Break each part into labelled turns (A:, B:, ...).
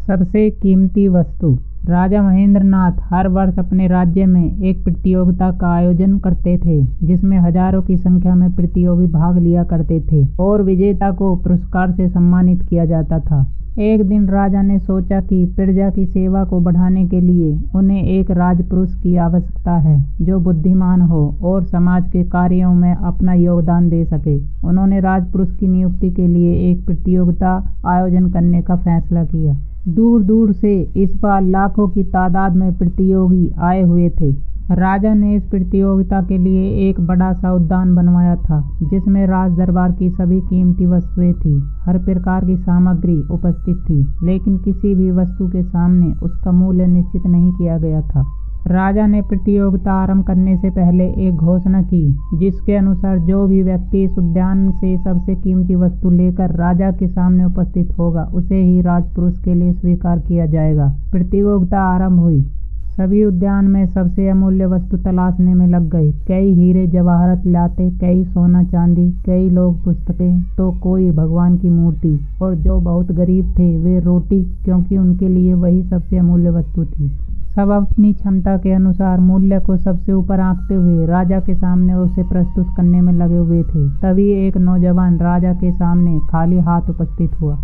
A: सबसे कीमती वस्तु। राजा महेंद्रनाथ हर वर्ष अपने राज्य में एक प्रतियोगिता का आयोजन करते थे, जिसमें हजारों की संख्या में प्रतियोगी भाग लिया करते थे और विजेता को पुरस्कार से सम्मानित किया जाता था। एक दिन राजा ने सोचा कि प्रजा की सेवा को बढ़ाने के लिए उन्हें एक राजपुरुष की आवश्यकता है, जो बुद्धिमान हो और समाज के कार्यों में अपना योगदान दे सके। उन्होंने राजपुरुष की नियुक्ति के लिए एक प्रतियोगिता आयोजन करने का फैसला किया। दूर दूर से इस बार लाखों की तादाद में प्रतियोगी आए हुए थे। राजा ने इस प्रतियोगिता के लिए एक बड़ा सा उद्यान बनवाया था, जिसमें राज दरबार की सभी कीमती वस्तुएं थी। हर प्रकार की सामग्री उपस्थित थी, लेकिन किसी भी वस्तु के सामने उसका मूल्य निश्चित नहीं किया गया था। राजा ने प्रतियोगिता आरंभ करने से पहले एक घोषणा की, जिसके अनुसार जो भी व्यक्ति इस उद्यान से सबसे कीमती वस्तु लेकर राजा के सामने उपस्थित होगा, उसे ही राजपुरुष के लिए स्वीकार किया जाएगा। प्रतियोगिता आरंभ हुई। सभी उद्यान में सबसे अमूल्य वस्तु तलाशने में लग गए। कई हीरे जवाहरात लाते, कई सोना चांदी, कई लोग पुस्तकें, तो कोई भगवान की मूर्ति, और जो बहुत गरीब थे वे रोटी, क्योंकि उनके लिए वही सबसे अमूल्य वस्तु थी। सब अपनी क्षमता के अनुसार मूल्य को सबसे ऊपर आंकते हुए राजा के सामने उसे प्रस्तुत करने में लगे हुए थे। तभी एक नौजवान राजा के सामने खाली हाथ उपस्थित हुआ।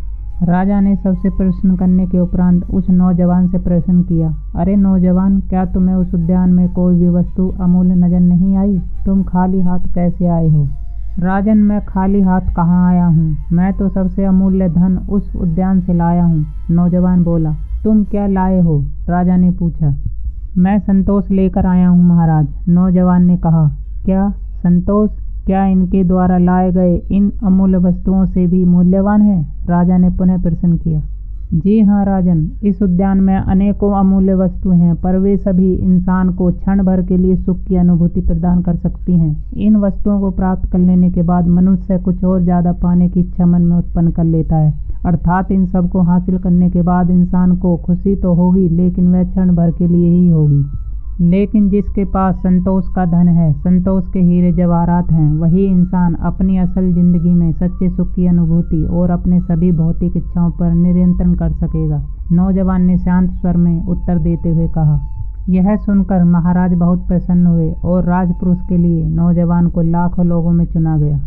A: राजा ने सबसे प्रश्न करने के उपरांत उस नौजवान से प्रश्न किया, अरे नौजवान, क्या तुम्हें उस उद्यान में कोई भी वस्तु अमूल्य नजर नहीं आई? तुम खाली हाथ कैसे आए हो? राजन, मैं खाली हाथ कहाँ आया हूँ, मैं तो सबसे अमूल्य धन उस उद्यान से लाया हूँ। नौजवान बोला। तुम क्या लाए हो? राजा ने पूछा। मैं संतोष लेकर आया हूँ महाराज। नौजवान ने कहा। क्या संतोष? क्या इनके द्वारा लाए गए इन अमूल्य वस्तुओं से भी मूल्यवान है? राजा ने पुनः प्रश्न किया। जी हाँ राजन, इस उद्यान में अनेकों अमूल्य वस्तु हैं, पर वे सभी इंसान को क्षण भर के लिए सुख की अनुभूति प्रदान कर सकती हैं। इन वस्तुओं को प्राप्त कर लेने के बाद मनुष्य कुछ और ज्यादा पाने की इच्छा मन में उत्पन्न कर लेता है। अर्थात इन सब को हासिल करने के बाद इंसान को खुशी तो होगी, लेकिन वह क्षण भर के लिए ही होगी। लेकिन जिसके पास संतोष का धन है, संतोष के हीरे जवाहरात हैं, वही इंसान अपनी असल जिंदगी में सच्चे सुख की अनुभूति और अपने सभी भौतिक इच्छाओं पर नियंत्रण कर सकेगा। नौजवान ने शांत स्वर में उत्तर देते हुए कहा। यह सुनकर महाराज बहुत प्रसन्न हुए और राजपुरुष के लिए नौजवान को लाखों लोगों में चुना गया।